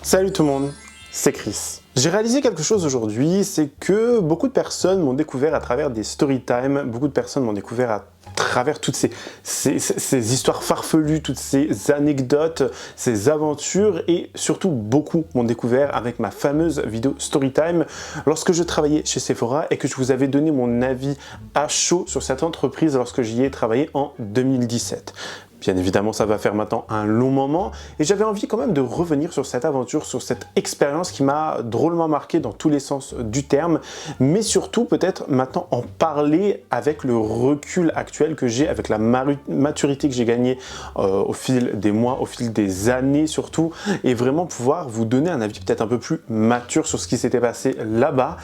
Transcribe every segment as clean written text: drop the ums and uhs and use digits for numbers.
Salut tout le monde, c'est Chris. J'ai réalisé quelque chose aujourd'hui, c'est que beaucoup de personnes m'ont découvert à travers des story time, beaucoup de personnes m'ont découvert à travers toutes ces histoires farfelues, toutes ces anecdotes, ces aventures, et surtout beaucoup m'ont découvert avec ma fameuse vidéo Storytime lorsque je travaillais chez Sephora et que je vous avais donné mon avis à chaud sur cette entreprise lorsque j'y ai travaillé en 2017. Bien évidemment, ça va faire maintenant un long moment et j'avais envie quand même de revenir sur cette aventure, sur cette expérience qui m'a drôlement marqué dans tous les sens du terme, mais surtout peut-être maintenant en parler avec le recul actuel que j'ai, avec la maturité que j'ai gagnée au fil des mois, au fil des années surtout, et vraiment pouvoir vous donner un avis peut-être un peu plus mature sur ce qui s'était passé là-bas.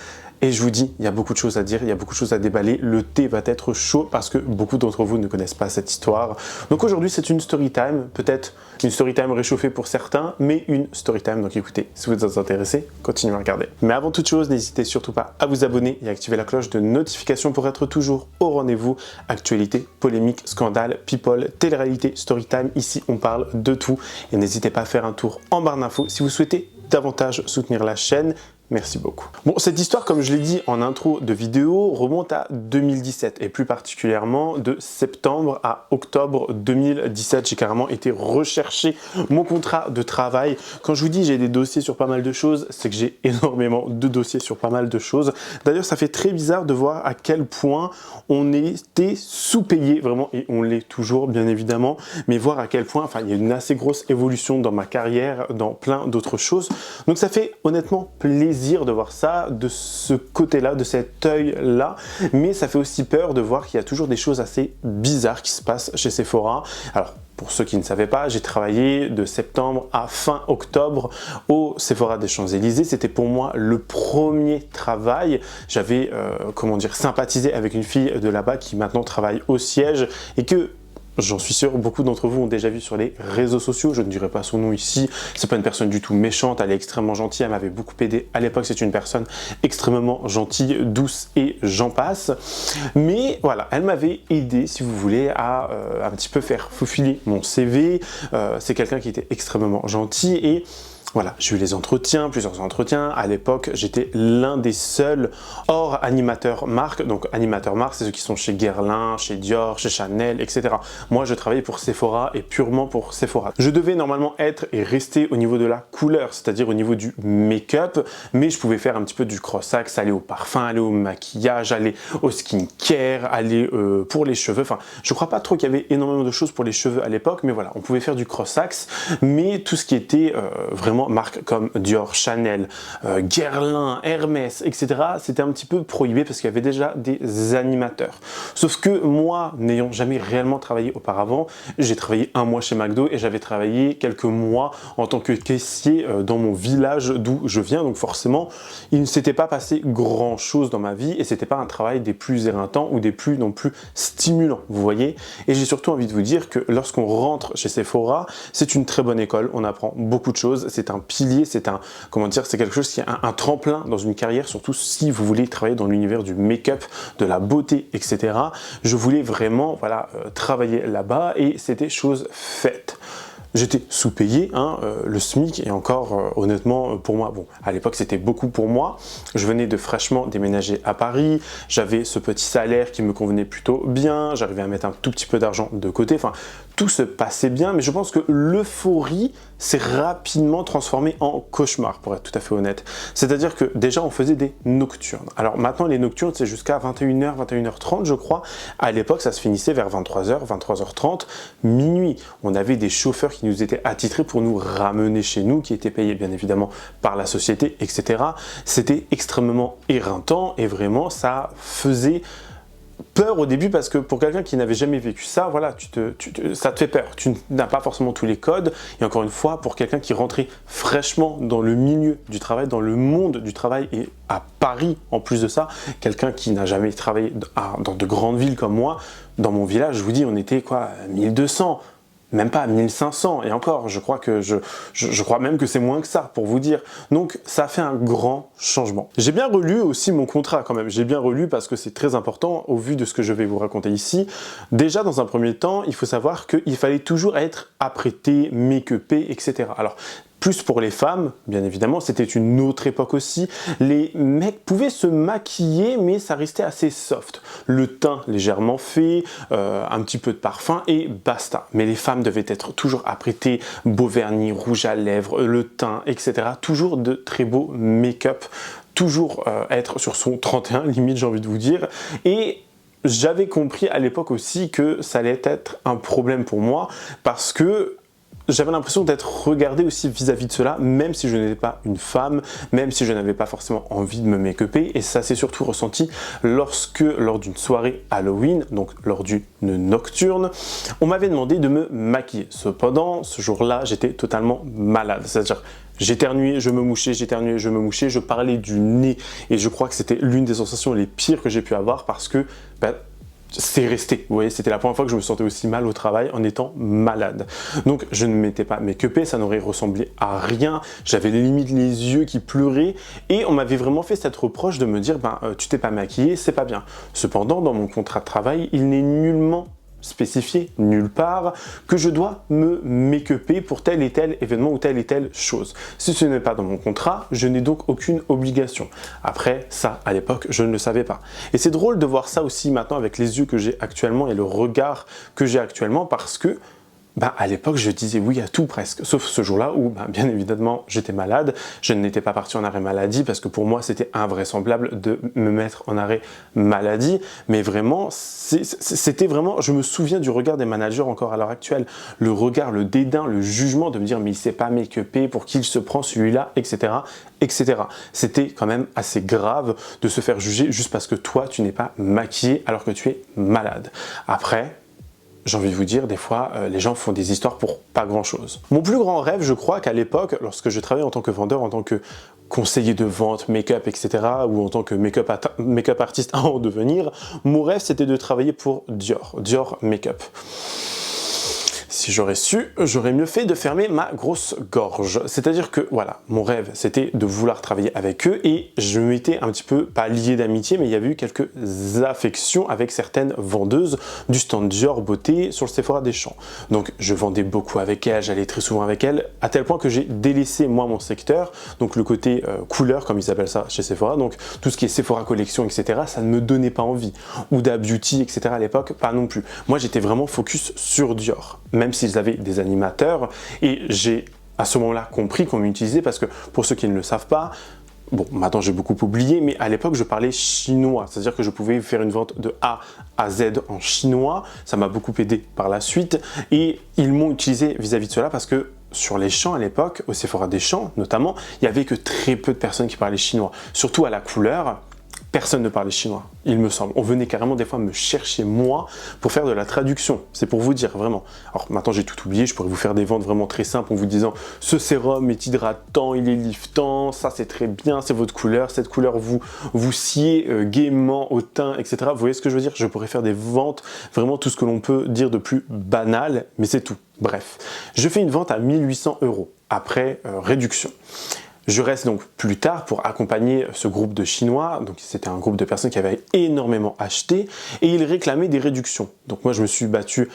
Et je vous dis, il y a beaucoup de choses à dire, il y a beaucoup de choses à déballer, le thé va être chaud parce que beaucoup d'entre vous ne connaissent pas cette histoire. Donc aujourd'hui c'est une story time, peut-être une story time réchauffée pour certains, mais une story time, donc écoutez, si vous êtes intéressés, continuez à regarder. Mais avant toute chose, n'hésitez surtout pas à vous abonner et à activer la cloche de notification pour être toujours au rendez-vous. Actualité, polémique, scandale, people, télé-réalité, story time, ici on parle de tout. Et n'hésitez pas à faire un tour en barre d'infos si vous souhaitez davantage soutenir la chaîne. Merci beaucoup. Bon, cette histoire, comme je l'ai dit en intro de vidéo, remonte à 2017 et plus particulièrement de septembre à octobre 2017. J'ai carrément été rechercher mon contrat de travail. Quand je vous dis j'ai des dossiers sur pas mal de choses, c'est que j'ai énormément de dossiers sur pas mal de choses. D'ailleurs, ça fait très bizarre de voir à quel point on était sous-payé, vraiment, et on l'est toujours, bien évidemment, mais voir à quel point, enfin, il y a une assez grosse évolution dans ma carrière, dans plein d'autres choses. Donc ça fait honnêtement plaisir de voir ça de ce côté-là, de cet œil-là, mais ça fait aussi peur de voir qu'il y a toujours des choses assez bizarres qui se passent chez Sephora. Alors, pour ceux qui ne savaient pas, j'ai travaillé de septembre à fin octobre au Sephora des Champs-Élysées. C'était pour moi le premier travail. J'avais, comment dire, sympathisé avec une fille de là-bas qui maintenant travaille au siège et que j'en suis sûr, beaucoup d'entre vous ont déjà vu sur les réseaux sociaux. Je ne dirai pas son nom ici. C'est pas une personne du tout méchante. Elle est extrêmement gentille. Elle m'avait beaucoup aidé à l'époque. C'est une personne extrêmement gentille, douce et j'en passe. Mais voilà, elle m'avait aidé, si vous voulez, à un petit peu faire faufiler mon CV. C'est quelqu'un qui était extrêmement gentil et voilà, j'ai eu les entretiens, plusieurs entretiens. À l'époque, j'étais l'un des seuls hors animateur marque. Donc, animateur marque, c'est ceux qui sont chez Guerlain, chez Dior, chez Chanel, etc. Moi, je travaillais pour Sephora et purement pour Sephora. Je devais normalement être et rester au niveau de la couleur, c'est-à-dire au niveau du make-up, mais je pouvais faire un petit peu du cross-axe, aller au parfum, aller au maquillage, aller au skincare, aller pour les cheveux. Enfin, je crois pas trop qu'il y avait énormément de choses pour les cheveux à l'époque, mais voilà, on pouvait faire du cross-axe, mais tout ce qui était vraiment marques comme Dior, Chanel, Guerlain, Hermès, etc. c'était un petit peu prohibé parce qu'il y avait déjà des animateurs. Sauf que moi, n'ayant jamais réellement travaillé auparavant, j'ai travaillé un mois chez McDo et j'avais travaillé quelques mois en tant que caissier dans mon village d'où je viens. Donc forcément, il ne s'était pas passé grand chose dans ma vie et c'était pas un travail des plus éreintants ou des plus non plus stimulants, vous voyez. Et j'ai surtout envie de vous dire que lorsqu'on rentre chez Sephora, c'est une très bonne école, on apprend beaucoup de choses, c'est un pilier, c'est un, comment dire, c'est quelque chose qui est un tremplin dans une carrière, surtout si vous voulez travailler dans l'univers du make-up, de la beauté, etc. Je voulais vraiment, voilà, travailler là-bas et c'était chose faite. J'étais sous-payé, hein, le SMIC, et encore, honnêtement, pour moi, bon, à l'époque, c'était beaucoup pour moi. Je venais de fraîchement déménager à Paris, j'avais ce petit salaire qui me convenait plutôt bien, j'arrivais à mettre un tout petit peu d'argent de côté, enfin, tout se passait bien, mais je pense que l'euphorie s'est rapidement transformée en cauchemar, pour être tout à fait honnête. C'est-à-dire que déjà, on faisait des nocturnes. Alors maintenant, les nocturnes, c'est jusqu'à 21h, 21h30, je crois. À l'époque, ça se finissait vers 23h, 23h30, minuit. On avait des chauffeurs qui nous étaient attitrés pour nous ramener chez nous, qui étaient payés bien évidemment par la société, etc. C'était extrêmement éreintant et vraiment, ça faisait peur au début parce que pour quelqu'un qui n'avait jamais vécu ça, voilà, ça te fait peur. Tu n'as pas forcément tous les codes. Et encore une fois, pour quelqu'un qui rentrait fraîchement dans le milieu du travail, dans le monde du travail et à Paris en plus de ça, quelqu'un qui n'a jamais travaillé dans de grandes villes comme moi, dans mon village, je vous dis, on était quoi, 1200. même pas 1500, et encore, je crois même que c'est moins que ça, pour vous dire. Donc, ça a fait un grand changement. J'ai bien relu aussi mon contrat, quand même. J'ai bien relu parce que c'est très important, au vu de ce que je vais vous raconter ici. Déjà, dans un premier temps, il faut savoir qu'il fallait toujours être apprêté, make-upé, etc. Alors, plus pour les femmes, bien évidemment, c'était une autre époque aussi. Les mecs pouvaient se maquiller, mais ça restait assez soft. Le teint légèrement fait, un petit peu de parfum et basta. Mais les femmes devaient être toujours apprêtées, beau vernis, rouge à lèvres, le teint, etc. Toujours de très beaux make-up, toujours être sur son 31, limite j'ai envie de vous dire. Et j'avais compris à l'époque aussi que ça allait être un problème pour moi, parce que j'avais l'impression d'être regardé aussi vis-à-vis de cela, même si je n'étais pas une femme, même si je n'avais pas forcément envie de me make-upper. Et ça s'est surtout ressenti lors d'une soirée Halloween, donc lors d'une nocturne, on m'avait demandé de me maquiller. Cependant, ce jour-là, j'étais totalement malade. C'est-à-dire, j'éternuais, je me mouchais, j'éternuais, je me mouchais, je parlais du nez. Et je crois que c'était l'une des sensations les pires que j'ai pu avoir parce que c'est resté, vous voyez, c'était la première fois que je me sentais aussi mal au travail en étant malade. Donc je ne m'étais pas make-upé, ça n'aurait ressemblé à rien, j'avais limite les yeux qui pleuraient et on m'avait vraiment fait cette reproche de me dire tu t'es pas maquillé, c'est pas bien. Cependant, dans mon contrat de travail, il n'est nullement spécifié nulle part que je dois me make-upper pour tel et tel événement ou telle et telle chose. Si ce n'est pas dans mon contrat, je n'ai donc aucune obligation. Après, ça, à l'époque, je ne le savais pas. Et c'est drôle de voir ça aussi maintenant avec les yeux que j'ai actuellement et le regard que j'ai actuellement parce que à l'époque, je disais oui à tout presque, sauf ce jour-là où, bien évidemment, j'étais malade. Je n'étais pas parti en arrêt maladie parce que pour moi, c'était invraisemblable de me mettre en arrêt maladie. Mais vraiment, c'était vraiment, je me souviens du regard des managers encore à l'heure actuelle. Le regard, le dédain, le jugement de me dire mais il s'est pas make-upé, pour qui il se prend celui-là, etc. etc. C'était quand même assez grave de se faire juger juste parce que toi, tu n'es pas maquillé alors que tu es malade. Après, j'ai envie de vous dire, des fois, les gens font des histoires pour pas grand-chose. Mon plus grand rêve, je crois qu'à l'époque, lorsque je travaillais en tant que vendeur, en tant que conseiller de vente, make-up, etc., ou en tant que make-up artiste à en devenir, mon rêve, c'était de travailler pour Dior Make-up. Si j'aurais su, j'aurais mieux fait de fermer ma grosse gorge. C'est-à-dire que, voilà, mon rêve, c'était de vouloir travailler avec eux et je m'étais un petit peu, pas lié d'amitié, mais il y avait eu quelques affections avec certaines vendeuses du stand Dior Beauté sur le Sephora des Champs. Donc, je vendais beaucoup avec elles, j'allais très souvent avec elles, à tel point que j'ai délaissé, moi, mon secteur, donc le côté couleur, comme ils appellent ça chez Sephora, donc tout ce qui est Sephora Collection, etc., ça ne me donnait pas envie. Huda Beauty, etc., à l'époque, pas non plus. Moi, j'étais vraiment focus sur Dior, même s'ils avaient des animateurs, et j'ai à ce moment-là compris qu'on m'utilisait parce que, pour ceux qui ne le savent pas, bon, maintenant j'ai beaucoup oublié, mais à l'époque je parlais chinois, c'est-à-dire que je pouvais faire une vente de A à Z en chinois, ça m'a beaucoup aidé par la suite, et ils m'ont utilisé vis-à-vis de cela parce que sur les champs à l'époque, au Sephora des Champs notamment, il n'y avait que très peu de personnes qui parlaient chinois, surtout à la couleur. Personne ne parlait chinois, il me semble. On venait carrément des fois me chercher moi pour faire de la traduction. C'est pour vous dire vraiment. Alors maintenant j'ai tout oublié, je pourrais vous faire des ventes vraiment très simples en vous disant ce sérum est hydratant, il est liftant, ça c'est très bien, c'est votre couleur, cette couleur vous sied gaiement au teint, etc. Vous voyez ce que je veux dire? Je pourrais faire des ventes, vraiment tout ce que l'on peut dire de plus banal, mais c'est tout. Bref, je fais une vente à 1800 € après réduction. Je reste donc plus tard pour accompagner ce groupe de Chinois, donc c'était un groupe de personnes qui avaient énormément acheté et ils réclamaient des réductions. Donc moi je me suis battu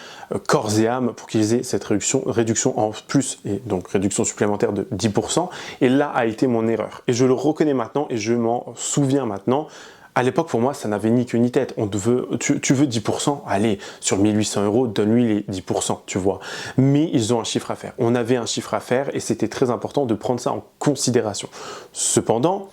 corps et âme pour qu'ils aient cette réduction en plus et donc réduction supplémentaire de 10% et là a été mon erreur. Et je le reconnais maintenant et je m'en souviens maintenant. À l'époque, pour moi, ça n'avait ni queue ni tête. Tu veux 10%? Allez, sur 1800 €, donne-lui les 10%, tu vois. Mais ils ont un chiffre à faire. On avait un chiffre à faire et c'était très important de prendre ça en considération. Cependant,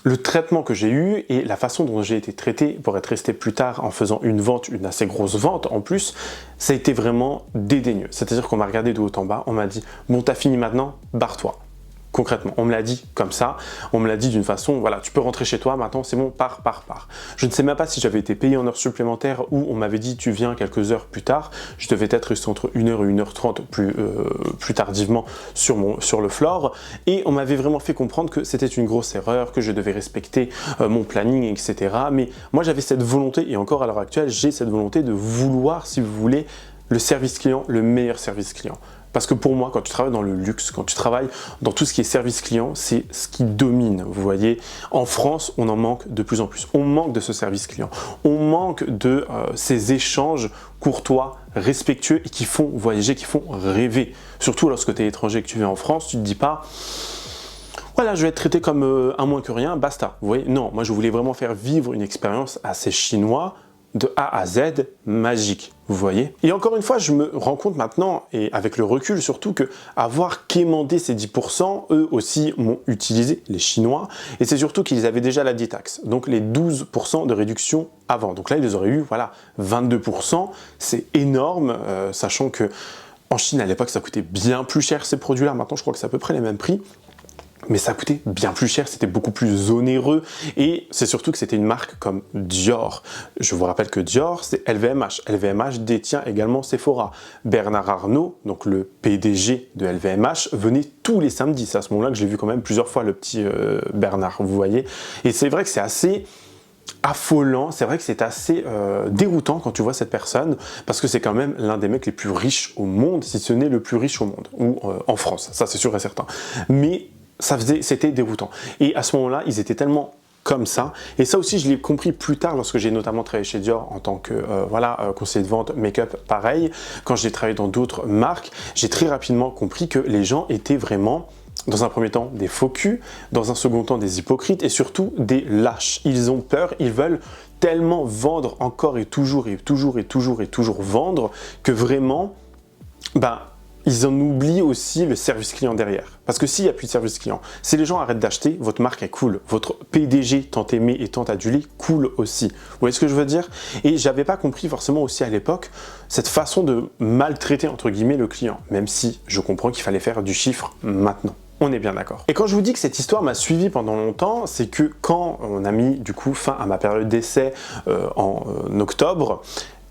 le traitement que j'ai eu et la façon dont j'ai été traité pour être resté plus tard en faisant une vente, une assez grosse vente en plus, ça a été vraiment dédaigneux. C'est-à-dire qu'on m'a regardé de haut en bas, on m'a dit « Bon, t'as fini maintenant, barre-toi ». Concrètement, on me l'a dit comme ça, on me l'a dit d'une façon, voilà, tu peux rentrer chez toi, maintenant c'est bon, pars. Je ne sais même pas si j'avais été payé en heures supplémentaires ou on m'avait dit tu viens quelques heures plus tard, je devais être resté entre 1h et 1h30 plus tardivement sur le floor, et on m'avait vraiment fait comprendre que c'était une grosse erreur, que je devais respecter mon planning, etc. Mais moi j'avais cette volonté, et encore à l'heure actuelle, j'ai cette volonté de vouloir, si vous voulez, le service client, le meilleur service client. Parce que pour moi, quand tu travailles dans le luxe, quand tu travailles dans tout ce qui est service client, c'est ce qui domine. Vous voyez, en France, on en manque de plus en plus. On manque de ce service client. On manque de ces échanges courtois, respectueux et qui font voyager, qui font rêver. Surtout lorsque tu es étranger et que tu viens en France, tu ne te dis pas « Voilà, je vais être traité comme un moins que rien, basta ». Vous voyez, non, moi je voulais vraiment faire vivre une expérience à ces Chinois de A à Z, magique, vous voyez. Et encore une fois, je me rends compte maintenant, et avec le recul surtout, que avoir quémandé ces 10%, eux aussi m'ont utilisé, les Chinois, et c'est surtout qu'ils avaient déjà la taxe, donc les 12% de réduction avant. Donc là, ils auraient eu, voilà, 22%, c'est énorme, sachant que en Chine, à l'époque, ça coûtait bien plus cher ces produits-là. Maintenant, je crois que c'est à peu près les mêmes prix. Mais ça coûtait bien plus cher, c'était beaucoup plus onéreux et c'est surtout que c'était une marque comme Dior. Je vous rappelle que Dior, c'est LVMH. LVMH détient également Sephora. Bernard Arnault, donc le PDG de LVMH, venait tous les samedis. C'est à ce moment-là que j'ai vu quand même plusieurs fois le petit Bernard, vous voyez. Et c'est vrai que c'est assez affolant, c'est vrai que c'est assez déroutant quand tu vois cette personne, parce que c'est quand même l'un des mecs les plus riches au monde, si ce n'est le plus riche au monde, ou en France, ça c'est sûr et certain. Mais c'était déroutant. Et à ce moment-là, ils étaient tellement comme ça. Et ça aussi, je l'ai compris plus tard lorsque j'ai notamment travaillé chez Dior en tant que conseiller de vente, make-up, pareil. Quand j'ai travaillé dans d'autres marques, j'ai très rapidement compris que les gens étaient vraiment, dans un premier temps, des faux culs, dans un second temps, des hypocrites et surtout des lâches. Ils ont peur, ils veulent tellement vendre encore et toujours et toujours et toujours et toujours vendre que vraiment, ils en oublient aussi le service client derrière. Parce que s'il n'y a plus de service client, si les gens arrêtent d'acheter, votre marque est cool. Votre PDG tant aimé et tant adulé cool aussi. Vous voyez ce que je veux dire? Et j'avais pas compris forcément aussi à l'époque cette façon de maltraiter entre guillemets le client. Même si je comprends qu'il fallait faire du chiffre maintenant. On est bien d'accord. Et quand je vous dis que cette histoire m'a suivi pendant longtemps, c'est que quand on a mis du coup fin à ma période d'essai en octobre,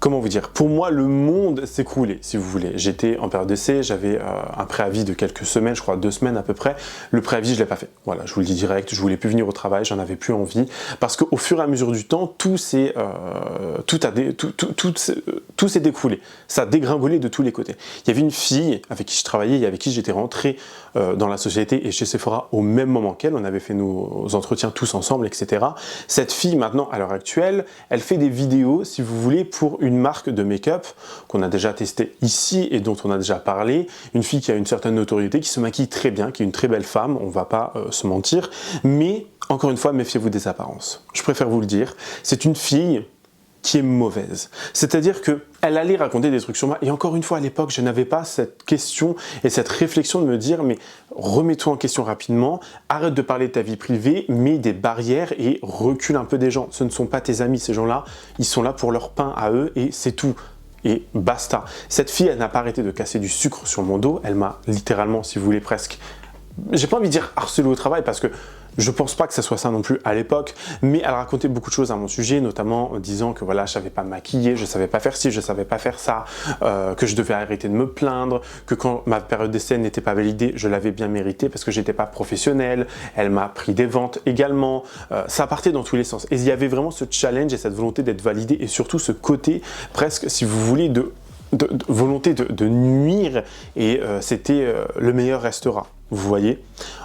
comment vous dire, pour moi, le monde s'écroulait, si vous voulez. J'étais en période d'essai, j'avais un préavis de quelques semaines, je crois 2 semaines à peu près. Le préavis, je ne l'ai pas fait. Voilà, je vous le dis direct, je voulais plus venir au travail, j'en avais plus envie. Parce qu'au fur et à mesure du temps, tout s'est découlé. Ça a dégringolé de tous les côtés. Il y avait une fille avec qui je travaillais et avec qui j'étais rentré dans la société et chez Sephora au même moment qu'elle. On avait fait nos entretiens tous ensemble, etc. Cette fille, maintenant, à l'heure actuelle, elle fait des vidéos, si vous voulez, pour une marque de make-up qu'on a déjà testé ici et dont on a déjà parlé, une fille qui a une certaine notoriété, qui se maquille très bien, qui est une très belle femme, on va pas se mentir, mais encore une fois, méfiez-vous des apparences. Je préfère vous le dire, c'est une fille qui est mauvaise. C'est-à-dire qu'elle allait raconter des trucs sur moi, et encore une fois, à l'époque, je n'avais pas cette question et cette réflexion de me dire, mais remets-toi en question rapidement, arrête de parler de ta vie privée, mets des barrières et recule un peu des gens. Ce ne sont pas tes amis, ces gens-là, ils sont là pour leur pain à eux, et c'est tout. Et basta. Cette fille, elle n'a pas arrêté de casser du sucre sur mon dos, elle m'a littéralement, si vous voulez, presque, j'ai pas envie de dire harcelé au travail, parce que je pense pas que ça soit ça non plus à l'époque, mais elle racontait beaucoup de choses à mon sujet, notamment en disant que voilà, je savais pas me maquiller, je savais pas faire ci, je savais pas faire ça, que je devais arrêter de me plaindre, que quand ma période d'essai n'était pas validée, je l'avais bien mérité parce que j'étais pas professionnel. Elle m'a pris des ventes également, ça partait dans tous les sens. Et il y avait vraiment ce challenge et cette volonté d'être validé et surtout ce côté presque, si vous voulez, de volonté de nuire et c'était le meilleur restera. Vous voyez?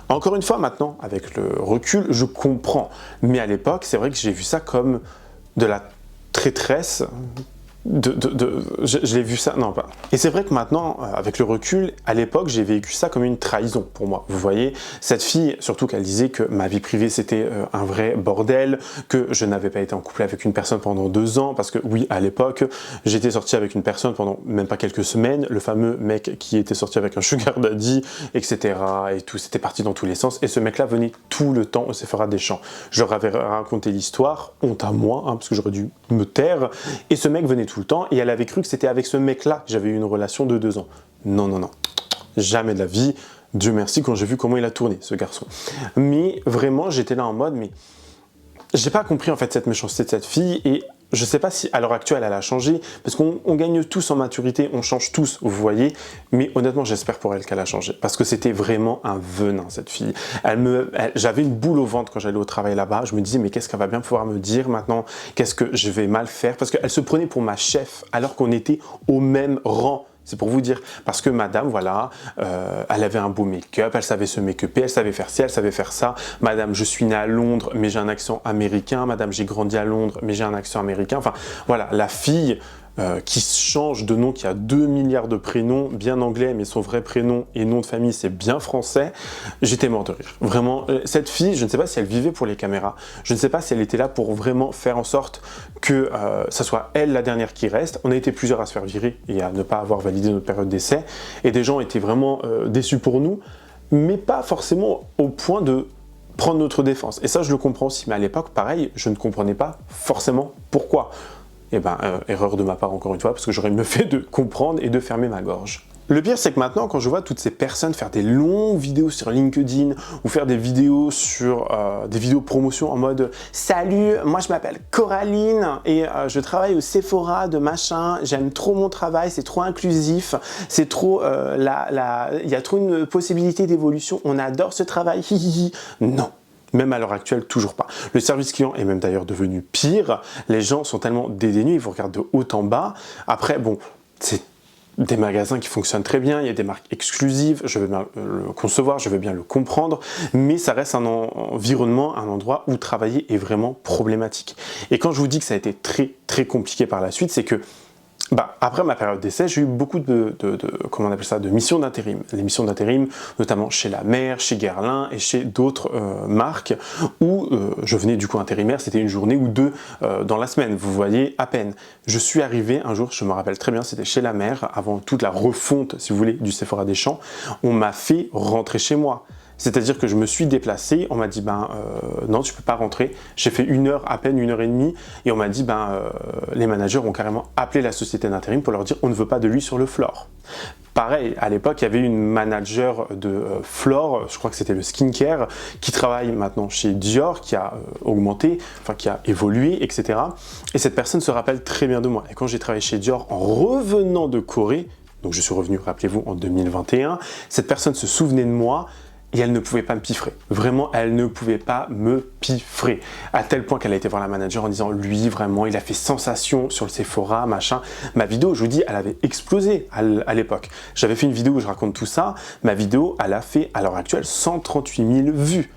Encore une fois, maintenant, avec le recul, je comprends. Mais à l'époque, c'est vrai que j'ai vu ça comme de la traîtresse. Je l'ai vu ça, non pas. Et c'est vrai que maintenant, avec le recul, à l'époque, j'ai vécu ça comme une trahison pour moi. Vous voyez, cette fille, surtout qu'elle disait que ma vie privée c'était un vrai bordel, que je n'avais pas été en couple avec une personne pendant 2 ans, parce que oui, à l'époque, j'étais sorti avec une personne pendant même pas quelques semaines, le fameux mec qui était sorti avec un sugar daddy, etc. et tout, c'était parti dans tous les sens. Et ce mec-là venait tout le temps au Sephora des Champs. Je leur avais raconté l'histoire, honte à moi, hein, parce que j'aurais dû me taire. Et ce mec venait tout le temps et elle avait cru que c'était avec ce mec-là que j'avais eu une relation de 2 ans. Non, non, non. Jamais de la vie. Dieu merci quand j'ai vu comment il a tourné, ce garçon. Mais vraiment, j'étais là en mode, mais j'ai pas compris en fait cette méchanceté de cette fille et je ne sais pas si à l'heure actuelle elle a changé, parce qu'on gagne tous en maturité, on change tous, vous voyez, mais honnêtement j'espère pour elle qu'elle a changé, parce que c'était vraiment un venin cette fille. J'avais une boule au ventre quand j'allais au travail là-bas, je me disais mais qu'est-ce qu'elle va bien pouvoir me dire maintenant, qu'est-ce que je vais mal faire, parce qu'elle se prenait pour ma chef alors qu'on était au même rang. C'est pour vous dire, parce que madame, voilà, elle avait un beau make-up, elle savait se make-upper, elle savait faire ci, elle savait faire ça. Madame, je suis née à Londres, mais j'ai un accent américain. Madame, j'ai grandi à Londres, mais j'ai un accent américain. Enfin, voilà, la fille qui change de nom, qui a 2 milliards de prénoms, bien anglais, mais son vrai prénom et nom de famille, c'est bien français. J'étais mort de rire. Vraiment, cette fille, je ne sais pas si elle vivait pour les caméras. Je ne sais pas si elle était là pour vraiment faire en sorte que ça soit elle la dernière qui reste. On a été plusieurs à se faire virer et à ne pas avoir validé notre période d'essai. Et des gens étaient vraiment déçus pour nous, mais pas forcément au point de prendre notre défense. Et ça, je le comprends aussi. Mais à l'époque, pareil, je ne comprenais pas forcément pourquoi. Eh ben, erreur de ma part encore une fois, parce que j'aurais mieux fait de comprendre et de fermer ma gorge. Le pire, c'est que maintenant, quand je vois toutes ces personnes faire des longues vidéos sur LinkedIn ou faire des vidéos sur des vidéos promotion en mode « Salut, moi je m'appelle Coraline et je travaille au Sephora de machin, j'aime trop mon travail, c'est trop inclusif, c'est trop, il y a trop une possibilité d'évolution, on adore ce travail, hihihi. » Non. Même à l'heure actuelle, toujours pas. Le service client est même d'ailleurs devenu pire. Les gens sont tellement dédaigneux, ils vous regardent de haut en bas. Après, bon, c'est des magasins qui fonctionnent très bien, il y a des marques exclusives, je veux bien le concevoir, je veux bien le comprendre, mais ça reste un environnement, un endroit où travailler est vraiment problématique. Et quand je vous dis que ça a été très compliqué par la suite, c'est que après ma période d'essai, j'ai eu beaucoup comment on appelle ça, de missions d'intérim. Les missions d'intérim, notamment chez La Mer, chez Guerlain et chez d'autres marques où je venais du coup intérimaire, c'était une journée ou deux dans la semaine, vous voyez, à peine. Je suis arrivé un jour, je me rappelle très bien, c'était chez La Mer, avant toute la refonte, si vous voulez, du Sephora des Champs, on m'a fait rentrer chez moi. C'est-à-dire que je me suis déplacé, on m'a dit non, tu peux pas rentrer. J'ai fait 1 heure, à peine 1 heure et demie, et on m'a dit les managers ont carrément appelé la société d'intérim pour leur dire on ne veut pas de lui sur le floor. Pareil, à l'époque, il y avait une manager de floor, je crois que c'était le skincare, qui travaille maintenant chez Dior, qui a augmenté, enfin qui a évolué, etc. Et cette personne se rappelle très bien de moi. Et quand j'ai travaillé chez Dior en revenant de Corée, donc je suis revenu, rappelez-vous, en 2021, cette personne se souvenait de moi. Et elle ne pouvait pas me piffrer. Vraiment, elle ne pouvait pas me piffrer. À tel point qu'elle a été voir la manager en disant « Lui, vraiment, il a fait sensation sur le Sephora, machin. » Ma vidéo, je vous dis, elle avait explosé à l'époque. J'avais fait une vidéo où je raconte tout ça. Ma vidéo, elle a fait, à l'heure actuelle, 138 000 vues.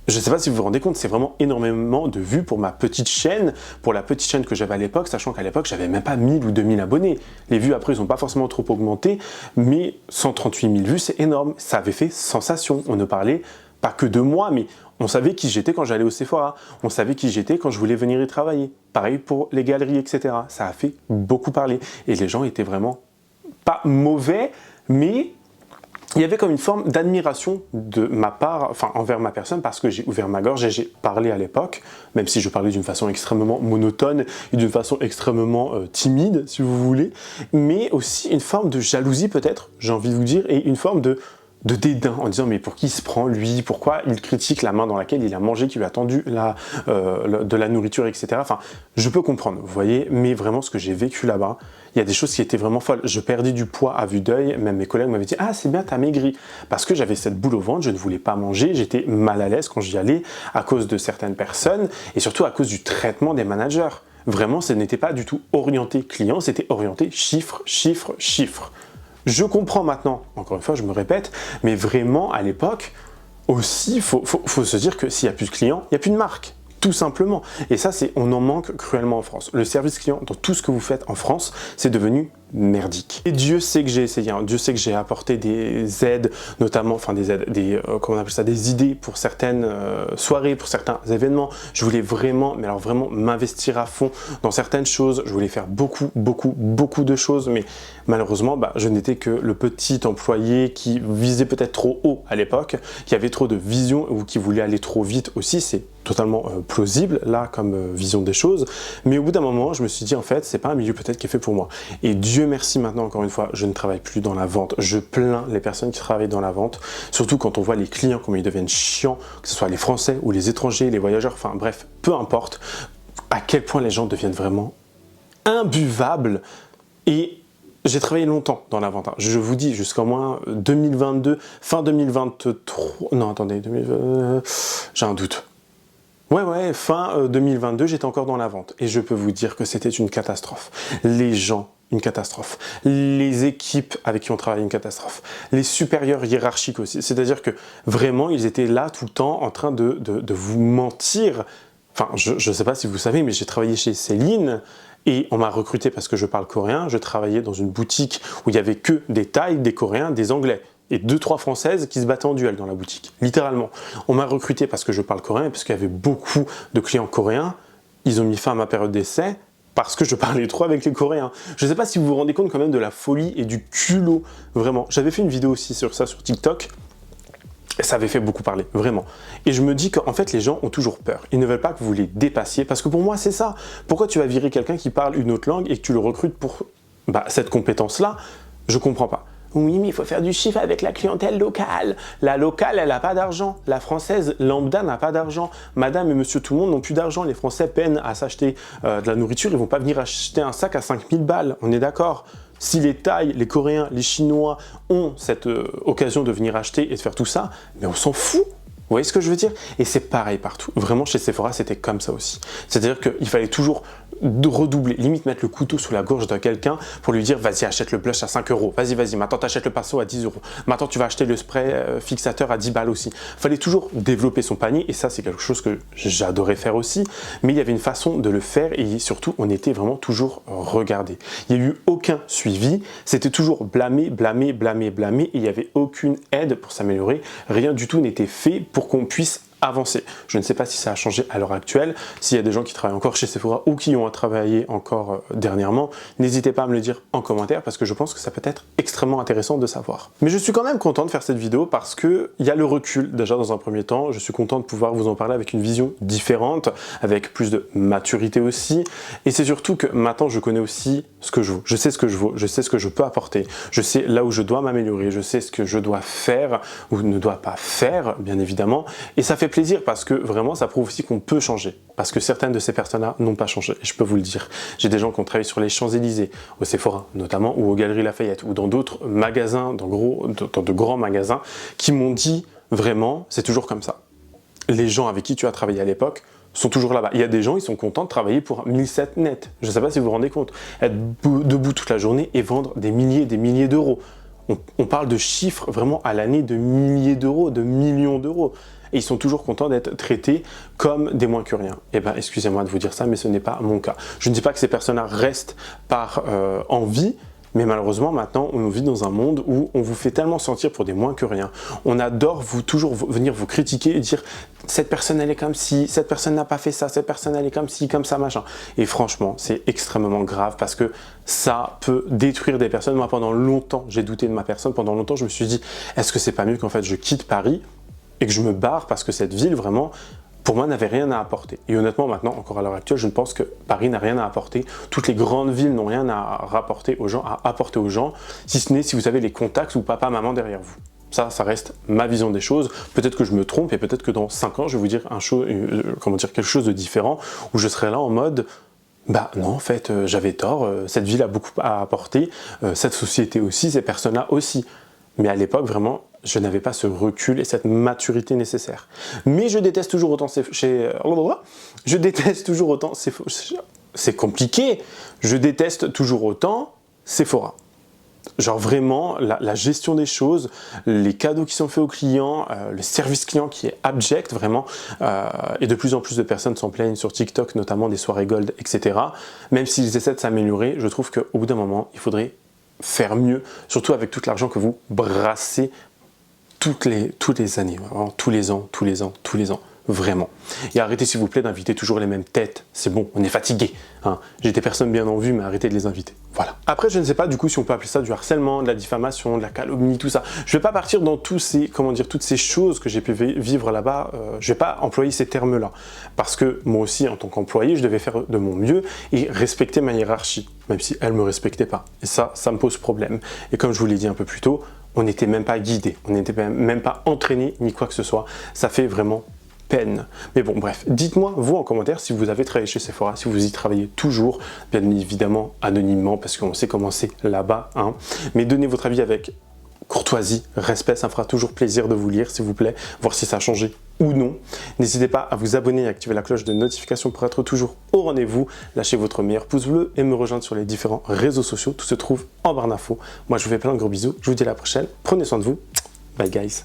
Je ne sais pas si vous vous rendez compte, c'est vraiment énormément de vues pour ma petite chaîne, pour la petite chaîne que j'avais à l'époque, sachant qu'à l'époque, j'avais même pas 1000 ou 2000 abonnés. Les vues après, ils n'ont pas forcément trop augmenté, mais 138 000 vues, c'est énorme. Ça avait fait sensation. On ne parlait pas que de moi, mais on savait qui j'étais quand j'allais au Sephora. On savait qui j'étais quand je voulais venir y travailler. Pareil pour les galeries, etc. Ça a fait beaucoup parler. Et les gens étaient vraiment pas mauvais, mais il y avait comme une forme d'admiration de ma part, enfin envers ma personne, parce que j'ai ouvert ma gorge et j'ai parlé à l'époque, même si je parlais d'une façon extrêmement monotone et d'une façon extrêmement timide, si vous voulez, mais aussi une forme de jalousie peut-être, j'ai envie de vous dire, et une forme de dédain, en disant mais pour qui il se prend lui, pourquoi il critique la main dans laquelle il a mangé, qui lui a tendu de la nourriture, etc. Enfin, je peux comprendre, vous voyez, mais vraiment ce que j'ai vécu là-bas, il y a des choses qui étaient vraiment folles. Je perdais du poids à vue d'œil, même mes collègues m'avaient dit « Ah, c'est bien, t'as maigri !» Parce que j'avais cette boule au ventre, je ne voulais pas manger, j'étais mal à l'aise quand j'y allais à cause de certaines personnes et surtout à cause du traitement des managers. Vraiment, ce n'était pas du tout orienté client, c'était orienté chiffre, chiffre, chiffre. Je comprends maintenant, encore une fois, je me répète, mais vraiment, à l'époque, aussi, faut se dire que s'il n'y a plus de clients, il n'y a plus de marque. Tout simplement. Et ça, on en manque cruellement en France. Le service client, dans tout ce que vous faites en France, c'est devenu merdique. Et Dieu sait que j'ai essayé, hein. Dieu sait que j'ai apporté des aides, notamment, enfin des aides, comment on appelle ça, des idées pour certaines soirées, pour certains événements. Je voulais vraiment, mais alors vraiment m'investir à fond dans certaines choses. Je voulais faire beaucoup de choses, mais malheureusement, je n'étais que le petit employé qui visait peut-être trop haut à l'époque, qui avait trop de vision ou qui voulait aller trop vite aussi. C'est totalement plausible là comme vision des choses, mais au bout d'un moment je me suis dit en fait c'est pas un milieu peut-être qui est fait pour moi, et Dieu merci maintenant encore une fois je ne travaille plus dans la vente. Je plains les personnes qui travaillent dans la vente, surtout quand on voit les clients comment ils deviennent chiants, que ce soit les Français ou les étrangers, les voyageurs, enfin bref, peu importe. à quel point les gens deviennent vraiment imbuvables. Et j'ai travaillé longtemps dans la vente. Je vous dis, jusqu'au moins 2022, fin 2023... Non, attendez, j'ai un doute. Ouais, fin 2022, j'étais encore dans la vente. Et je peux vous dire que c'était une catastrophe. Les gens, une catastrophe. Les équipes avec qui on travaille, une catastrophe. Les supérieurs hiérarchiques aussi. C'est-à-dire que vraiment, ils étaient là tout le temps en train de vous mentir. Enfin, je ne sais pas si vous savez, mais j'ai travaillé chez Céline et on m'a recruté parce que je parle coréen. Je travaillais dans une boutique où il n'y avait que des Thaïs, des Coréens, des Anglais et 2-3 Françaises qui se battaient en duel dans la boutique, littéralement. On m'a recruté parce que je parle coréen et parce qu'il y avait beaucoup de clients coréens. Ils ont mis fin à ma période d'essai parce que je parlais trop avec les Coréens. Je ne sais pas si vous vous rendez compte quand même de la folie et du culot, vraiment. J'avais fait une vidéo aussi sur ça sur TikTok. Ça avait fait beaucoup parler, vraiment. Et je me dis qu'en fait, les gens ont toujours peur. Ils ne veulent pas que vous les dépassiez, parce que pour moi, c'est ça. Pourquoi tu vas virer quelqu'un qui parle une autre langue et que tu le recrutes pour cette compétence-là? Je comprends pas. Oui, mais il faut faire du chiffre avec la clientèle locale. La locale, elle n'a pas d'argent. La française lambda n'a pas d'argent. Madame et monsieur tout le monde n'ont plus d'argent. Les Français peinent à s'acheter de la nourriture. Ils ne vont pas venir acheter un sac à 5000 balles. On est d'accord? Si les Thaïs, les Coréens, les Chinois ont cette occasion de venir acheter et de faire tout ça, mais on s'en fout. Vous voyez ce que je veux dire? Et c'est pareil partout. Vraiment, chez Sephora, c'était comme ça aussi. C'est-à-dire qu'il fallait toujours redoubler, limite mettre le couteau sous la gorge de quelqu'un pour lui dire « Vas-y, achète le blush à 5 €. Vas-y, maintenant t'achètes le pinceau à 10 €. Maintenant, tu vas acheter le spray fixateur à 10 balles aussi. » Il fallait toujours développer son panier et ça, c'est quelque chose que j'adorais faire aussi. Mais il y avait une façon de le faire et surtout, on était vraiment toujours regardé. Il n'y a eu aucun suivi. C'était toujours blâmer et il n'y avait aucune aide pour s'améliorer. Rien du tout n'était fait pour qu'on puisse avancer. Je ne sais pas si ça a changé à l'heure actuelle. S'il y a des gens qui travaillent encore chez Sephora ou qui ont travaillé encore dernièrement, n'hésitez pas à me le dire en commentaire parce que je pense que ça peut être extrêmement intéressant de savoir. Mais je suis quand même content de faire cette vidéo parce que il y a le recul déjà dans un premier temps. Je suis content de pouvoir vous en parler avec une vision différente, avec plus de maturité aussi. Et c'est surtout que maintenant je connais aussi ce que je vaux. Je sais ce que je vaux, je sais ce que je peux apporter, je sais là où je dois m'améliorer, je sais ce que je dois faire ou ne dois pas faire, bien évidemment. Et ça fait plaisir parce que vraiment ça prouve aussi qu'on peut changer parce que certaines de ces personnes-là n'ont pas changé et je peux vous le dire. J'ai des gens qui ont travaillé sur les Champs-Élysées, au Sephora notamment ou aux Galeries Lafayette ou dans d'autres magasins, dans de grands magasins qui m'ont dit vraiment c'est toujours comme ça. Les gens avec qui tu as travaillé à l'époque sont toujours là-bas. Il y a des gens, ils sont contents de travailler pour 1007 net. Je ne sais pas si vous vous rendez compte. Être debout toute la journée et vendre des milliers et des milliers d'euros. On parle de chiffres vraiment à l'année de milliers d'euros, de millions d'euros. Et ils sont toujours contents d'être traités comme des moins que rien. Eh bien, excusez-moi de vous dire ça, mais ce n'est pas mon cas. Je ne dis pas que ces personnes-là restent par envie, mais malheureusement, maintenant, on vit dans un monde où on vous fait tellement sentir pour des moins que rien. On adore toujours venir vous critiquer et dire « cette personne, elle est comme ci, cette personne n'a pas fait ça, cette personne, elle est comme ci, comme ça, machin. » Et franchement, c'est extrêmement grave parce que ça peut détruire des personnes. Moi, pendant longtemps, j'ai douté de ma personne. Pendant longtemps, je me suis dit « est-ce que c'est pas mieux qu'en fait, je quitte Paris ?» et que je me barre parce que cette ville, vraiment, pour moi, n'avait rien à apporter. Et honnêtement, maintenant, encore à l'heure actuelle, je pense que Paris n'a rien à apporter. Toutes les grandes villes n'ont rien à rapporter aux gens, à apporter aux gens, si ce n'est si vous avez les contacts ou papa, maman derrière vous. Ça reste ma vision des choses. Peut-être que je me trompe et peut-être que dans 5 ans, je vais vous dire quelque chose de différent où je serai là en mode bah non, en fait, j'avais tort, cette ville a beaucoup à apporter, cette société aussi, ces personnes-là aussi. Mais à l'époque, vraiment, je n'avais pas ce recul et cette maturité nécessaire. Mais je déteste toujours autant je déteste toujours autant c'est compliqué. Je déteste toujours autant Sephora. Genre vraiment, la gestion des choses, les cadeaux qui sont faits aux clients, le service client qui est abject, vraiment. Et de plus en plus de personnes s'en plaignent sur TikTok, notamment des soirées gold, etc. Même s'ils essaient de s'améliorer, je trouve qu'au bout d'un moment, il faudrait faire mieux, surtout avec tout l'argent que vous brassez toutes les années, vraiment, tous les ans, vraiment. Et arrêtez s'il vous plaît d'inviter toujours les mêmes têtes, c'est bon, on est fatigué. Hein. J'ai des personnes bien en vue, mais arrêtez de les inviter. Voilà. Après, je ne sais pas du coup si on peut appeler ça du harcèlement, de la diffamation, de la calomnie, tout ça. Je ne vais pas partir dans toutes ces choses que j'ai pu vivre là-bas. Je ne vais pas employer ces termes-là. Parce que moi aussi, en tant qu'employé, je devais faire de mon mieux et respecter ma hiérarchie, même si elle ne me respectait pas. Et ça me pose problème. Et comme je vous l'ai dit un peu plus tôt, on n'était même pas guidé, on n'était même pas entraîné, ni quoi que ce soit. Ça fait vraiment peine. Mais bon, bref, dites-moi, vous, en commentaire, si vous avez travaillé chez Sephora, si vous y travaillez toujours, bien évidemment, anonymement, parce qu'on sait comment c'est là-bas, hein. Mais donnez votre avis avec courtoisie, respect, ça me fera toujours plaisir de vous lire, s'il vous plaît, voir si ça a changé ou non. N'hésitez pas à vous abonner et à activer la cloche de notification pour être toujours au rendez-vous. Lâchez votre meilleur pouce bleu et me rejoindre sur les différents réseaux sociaux. Tout se trouve en barre d'infos. Moi, je vous fais plein de gros bisous. Je vous dis à la prochaine. Prenez soin de vous. Bye, guys.